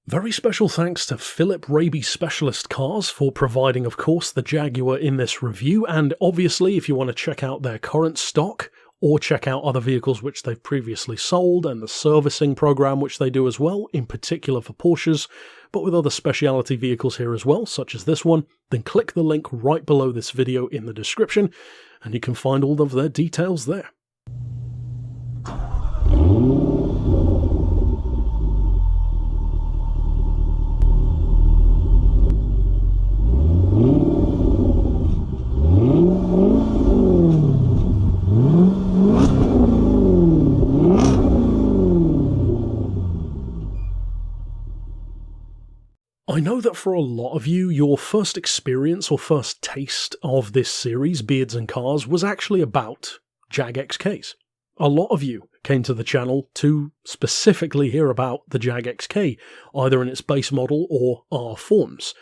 Very special thanks to Philip Raby Specialist Cars for providing, of course, the Jaguar in this review, and obviously if you want to check out their current stock, or check out other vehicles which they've previously sold, and the servicing program which they do as well, in particular for Porsches, but with other specialty vehicles here as well, such as this one, then click the link right below this video in the description, and you can find all of their details there. I know that for a lot of you, your first experience or first taste of this series, Beards and Cars, was actually about Jag XKs. A lot of you came to the channel to specifically hear about the Jag XK, either in its base model or R forms.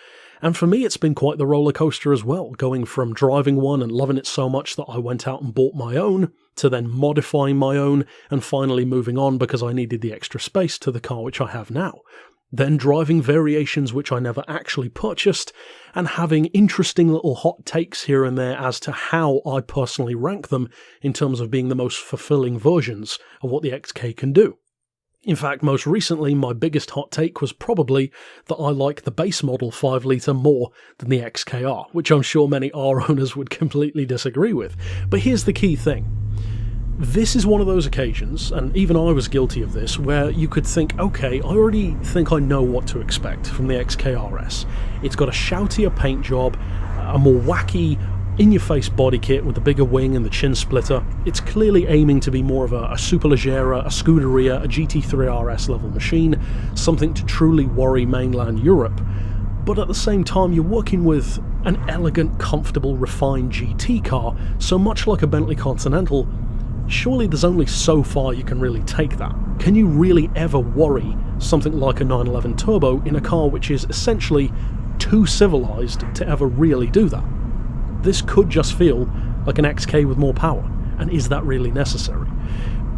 And for me, it's been quite the roller coaster as well, going from driving one and loving it so much that I went out and bought my own, to then modifying my own, and finally moving on because I needed the extra space to the car which I have now. Then driving variations which I never actually purchased, and having interesting little hot takes here and there as to how I personally rank them in terms of being the most fulfilling versions of what the XK can do. In fact, most recently, my biggest hot take was probably that I like the base model 5 litre more than the XKR, which I'm sure many R owners would completely disagree with. But here's the key thing. This is one of those occasions, and even I was guilty of this, where you could think, okay, I already think I know what to expect from the XKR-S. It's got a shoutier paint job, a more wacky, in-your-face body kit with the bigger wing and the chin splitter. It's clearly aiming to be more of a Superleggera, a Scuderia, a GT3 RS level machine, something to truly worry mainland Europe. But at the same time, you're working with an elegant, comfortable, refined GT car, so much like a Bentley Continental, surely there's only so far you can really take that. Can you really ever worry something like a 911 Turbo in a car which is essentially too civilized to ever really do that? This could just feel like an XK with more power, and is that really necessary?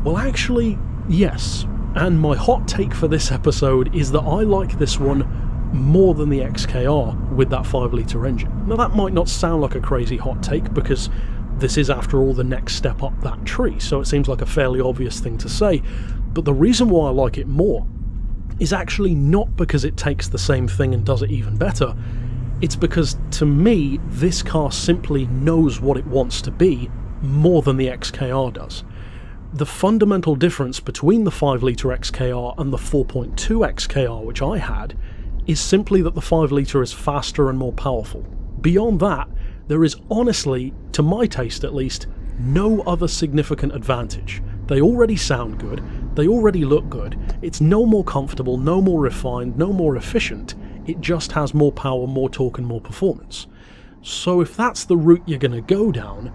Well, actually, yes. And my hot take for this episode is that I like this one more than the XKR with that 5 litre engine. Now that might not sound like a crazy hot take because this is, after all, the next step up that tree, so it seems like a fairly obvious thing to say, but the reason why I like it more is actually not because it takes the same thing and does it even better. It's because, to me, this car simply knows what it wants to be more than the XKR does. The fundamental difference between the 5 litre XKR and the 4.2 XKR, which I had, is simply that the 5 litre is faster and more powerful. Beyond that, there is honestly, to my taste at least, no other significant advantage. They already sound good, they already look good, it's no more comfortable, no more refined, no more efficient, it just has more power, more torque and more performance. So if that's the route you're going to go down,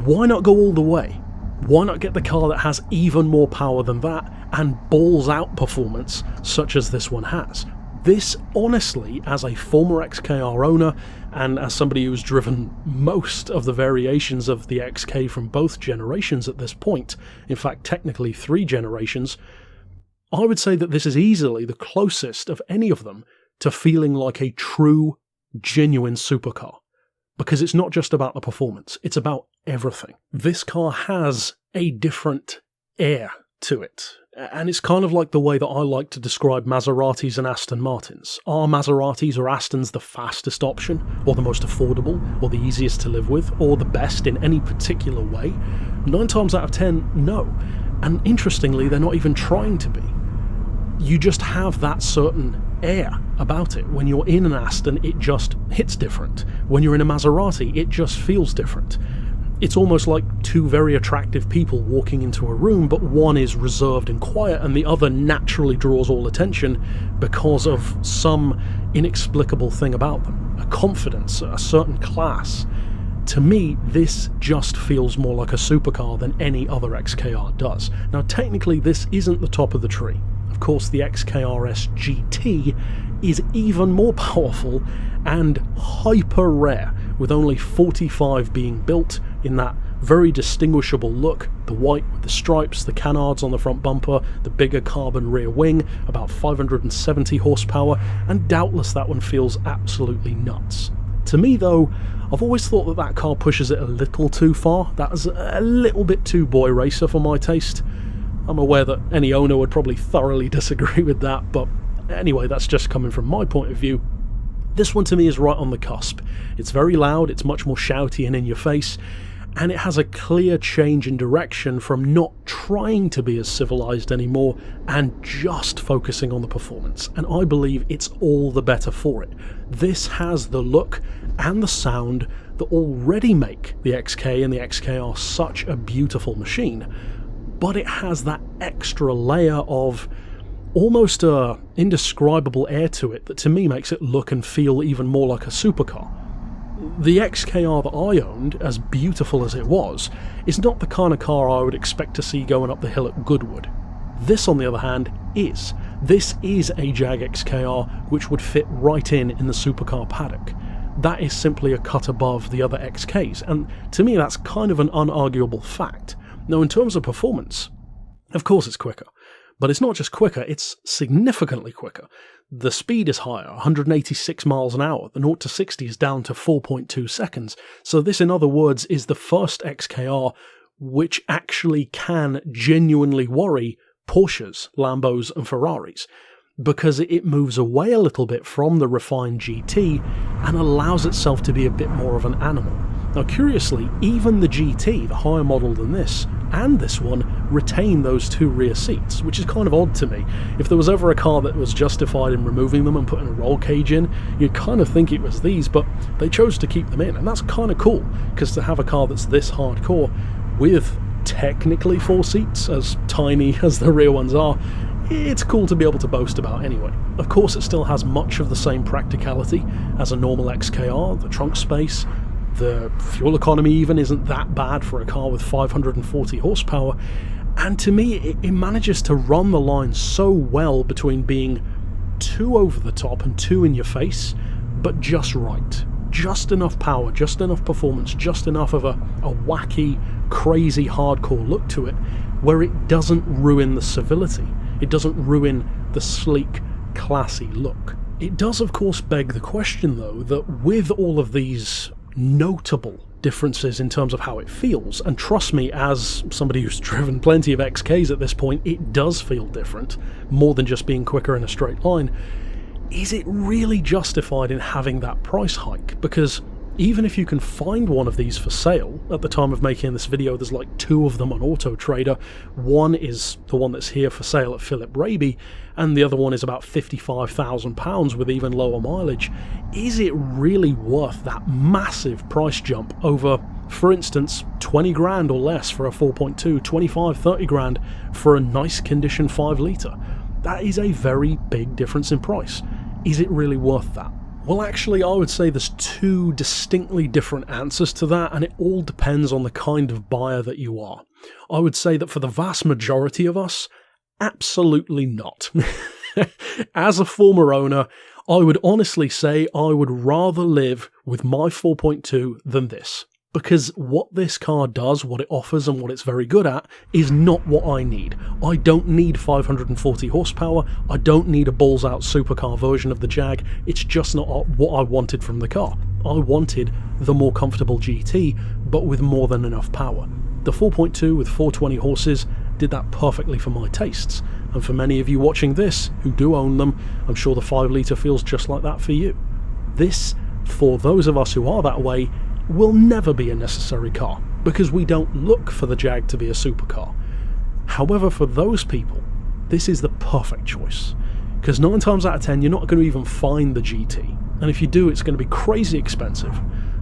why not go all the way? Why not get the car that has even more power than that and balls out performance such as this one has? This, honestly, as a former XKR owner, and as somebody who's driven most of the variations of the XK from both generations at this point, in fact technically 3 generations, I would say that this is easily the closest of any of them to feeling like a true, genuine supercar. Because it's not just about the performance, it's about everything. This car has a different air to it. And it's kind of like the way that I like to describe Maseratis and Aston Martins. Are Maseratis or Astons the fastest option, or the most affordable, or the easiest to live with, or the best in any particular way? 9 times out of 10, no. And interestingly, they're not even trying to be. You just have that certain air about it. When you're in an Aston, it just hits different. When you're in a Maserati, it just feels different. It's almost like 2 very attractive people walking into a room, but one is reserved and quiet and the other naturally draws all attention because of some inexplicable thing about them. A confidence, a certain class. To me, this just feels more like a supercar than any other XKR does. Now technically this isn't the top of the tree. Of course the XKRS GT is even more powerful and hyper rare, with only 45 being built in that very distinguishable look, the white with the stripes, the canards on the front bumper, the bigger carbon rear wing, about 570 horsepower, and doubtless that one feels absolutely nuts. To me though, I've always thought that that car pushes it a little too far. That is a little bit too boy racer for my taste. I'm aware that any owner would probably thoroughly disagree with that, but anyway, that's just coming from my point of view. This one to me is right on the cusp. It's very loud, it's much more shouty and in your face, and it has a clear change in direction from not trying to be as civilized anymore and just focusing on the performance, and I believe it's all the better for it. This has the look and the sound that already make the XK and the XKR such a beautiful machine, but it has that extra layer of almost a indescribable air to it that to me makes it look and feel even more like a supercar. The XKR that I owned, as beautiful as it was, is not the kind of car I would expect to see going up the hill at Goodwood. This, on the other hand, is. This is a Jag XKR which would fit right in the supercar paddock. That is simply a cut above the other XKs, and to me that's kind of an unarguable fact. Now, in terms of performance, of course it's quicker. But it's not just quicker, it's significantly quicker. The speed is higher, 186 miles an hour. The 0 to 60 is down to 4.2 seconds. So this, in other words, is the first XKR which actually can genuinely worry Porsches, Lambos and Ferraris, because it moves away a little bit from the refined GT and allows itself to be a bit more of an animal. Now curiously, even the GT, the higher model than this, and this one retain those two rear seats, which is kind of odd to me. If there was ever a car that was justified in removing them and putting a roll cage in, you'd kind of think it was these, but they chose to keep them in, and that's kind of cool, because to have a car that's this hardcore with technically 4 seats, as tiny as the rear ones are, it's cool to be able to boast about anyway. Of course it still has much of the same practicality as a normal XKR, the trunk space. The fuel economy even isn't that bad for a car with 540 horsepower, and to me it manages to run the line so well between being too over the top and too in your face, but just right. Just enough power, just enough performance, just enough of a wacky, crazy, hardcore look to it, where it doesn't ruin the civility. It doesn't ruin the sleek, classy look. It does of course beg the question though, that with all of these notable differences in terms of how it feels, and trust me, as somebody who's driven plenty of XKs at this point, it does feel different, more than just being quicker in a straight line. Is it really justified in having that price hike? Because even if you can find one of these for sale, at the time of making this video there's like 2 of them on Auto Trader. One is the one that's here for sale at Philip Raby, and the other one is about £55,000 with even lower mileage. Is it really worth that massive price jump over, for instance, 20 grand or less for a 4.2, 25, 30 grand for a nice condition 5 litre? That is a very big difference in price. Is it really worth that? Well, actually, I would say there's 2 distinctly different answers to that, and it all depends on the kind of buyer that you are. I would say that for the vast majority of us, absolutely not. As a former owner, I would honestly say I would rather live with my 4.2 than this. Because what this car does, what it offers and what it's very good at, is not what I need. I don't need 540 horsepower, I don't need a balls out supercar version of the Jag, it's just not what I wanted from the car. I wanted the more comfortable GT, but with more than enough power. The 4.2 with 420 horses did that perfectly for my tastes, and for many of you watching this, who do own them, I'm sure the 5 litre feels just like that for you. This, for those of us who are that way, will never be a necessary car, because we don't look for the Jag to be a supercar. However, for those people, this is the perfect choice, because 9 times out of 10 you're not going to even find the GT, and if you do it's going to be crazy expensive.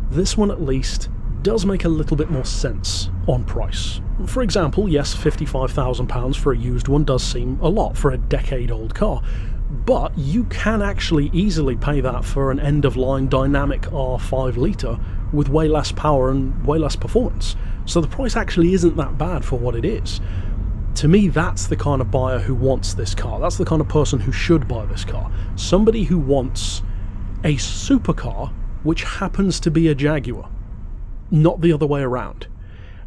This one at least does make a little bit more sense on price. For example, yes, £55,000 for a used one does seem a lot for a decade-old car, but you can actually easily pay that for an end-of-line dynamic R5 litre with way less power and way less performance. So the price actually isn't that bad for what it is. To me, that's the kind of buyer who wants this car. That's the kind of person who should buy this car. Somebody who wants a supercar which happens to be a Jaguar, not the other way around.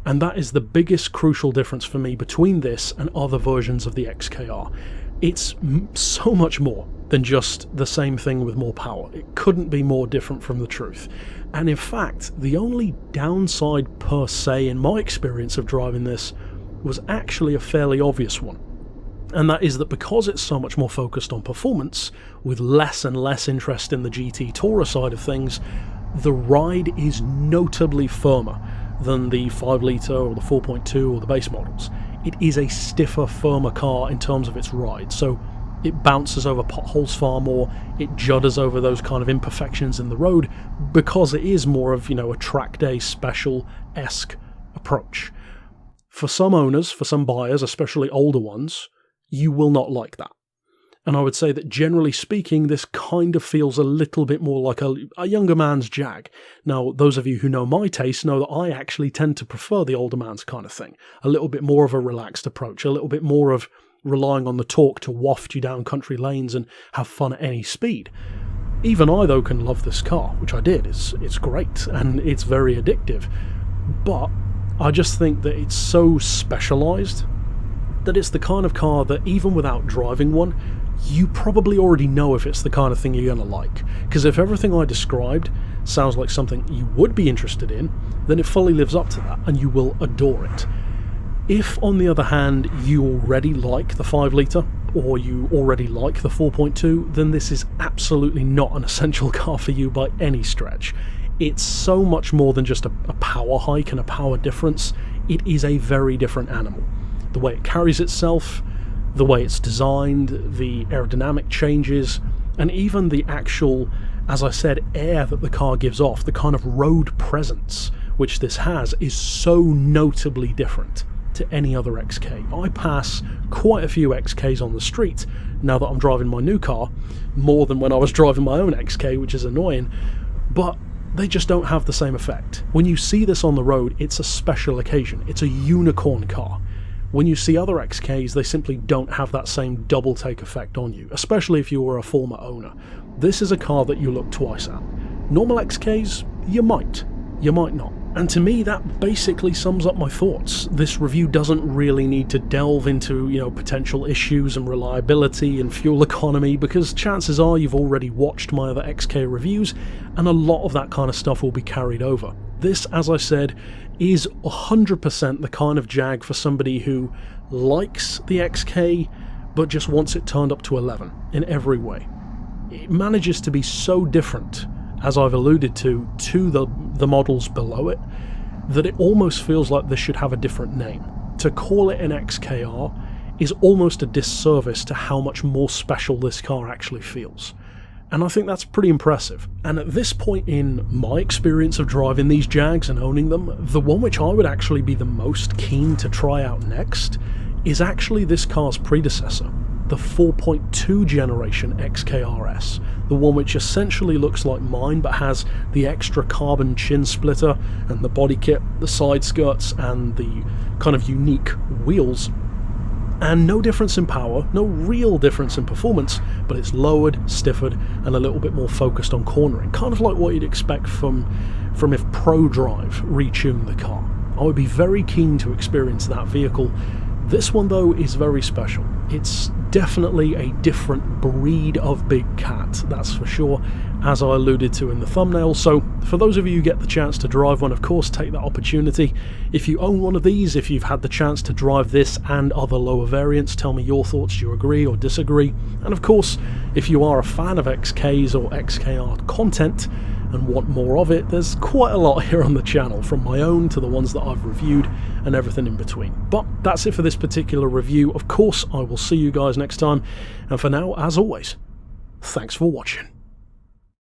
And that is the biggest crucial difference for me between this and other versions of the XKR. It's so much more than just the same thing with more power. It couldn't be more different from the truth. And in fact, the only downside per se in my experience of driving this was actually a fairly obvious one. And that is that because it's so much more focused on performance, with less and less interest in the GT Tourer side of things, the ride is notably firmer than the 5 litre or the 4.2 or the base models. It is a stiffer, firmer car in terms of its ride, so it bounces over potholes far more, it judders over those kind of imperfections in the road, because it is more of, a track day special-esque approach. For some owners, for some buyers, especially older ones, you will not like that. And I would say that generally speaking, this kind of feels a little bit more like a younger man's Jag. Now, those of you who know my taste know that I actually tend to prefer the older man's kind of thing. A little bit more of a relaxed approach, a little bit more of relying on the torque to waft you down country lanes and have fun at any speed. Even I, though, can love this car, which I did. It's great, and it's very addictive. But I just think that it's so specialised that it's the kind of car that even without driving one, you probably already know if it's the kind of thing you're going to like. Because if everything I described sounds like something you would be interested in, then it fully lives up to that and you will adore it. If, on the other hand, you already like the 5 litre or you already like the 4.2, then this is absolutely not an essential car for you by any stretch. It's so much more than just a power hike and a power difference. It is a very different animal. The way it carries itself, the way it's designed, the aerodynamic changes, and even the actual, as I said, air that the car gives off, the kind of road presence which this has, is so notably different to any other XK. I pass quite a few XKs on the street now that I'm driving my new car, more than when I was driving my own XK, which is annoying, but they just don't have the same effect. When you see this on the road, it's a special occasion. It's a unicorn car. When you see other XKs, they simply don't have that same double take effect on you, especially if you were a former owner. This is a car that you look twice at. Normal XKs, you might not. And to me, that basically sums up my thoughts. This review doesn't really need to delve into, potential issues and reliability and fuel economy, because chances are you've already watched my other XK reviews, and a lot of that kind of stuff will be carried over. This, as I said, is 100% the kind of Jag for somebody who likes the XK, but just wants it turned up to 11 in every way. It manages to be so different, as I've alluded to the models below it, that it almost feels like this should have a different name. To call it an XKR is almost a disservice to how much more special this car actually feels. And I think that's pretty impressive. And at this point in my experience of driving these Jags and owning them, the one which I would actually be the most keen to try out next is actually this car's predecessor, the 4.2 generation XKR-S, the one which essentially looks like mine but has the extra carbon chin splitter and the body kit, the side skirts and the kind of unique wheels. And no difference in power, no real difference in performance, but it's lowered, stiffered, and a little bit more focused on cornering, kind of like what you'd expect from if ProDrive retuned the car. I would be very keen to experience that vehicle. This one, though, is very special. It's definitely a different breed of big cat, that's for sure, as I alluded to in the thumbnail. So for those of you who get the chance to drive one, of course, take that opportunity. If you own one of these, if you've had the chance to drive this and other lower variants, tell me your thoughts. Do you agree or disagree? And of course, if you are a fan of XKs or XKR content and want more of it, there's quite a lot here on the channel, from my own to the ones that I've reviewed and everything in between. But that's it for this particular review. Of course, I will see you guys next time, and for now, as always, thanks for watching.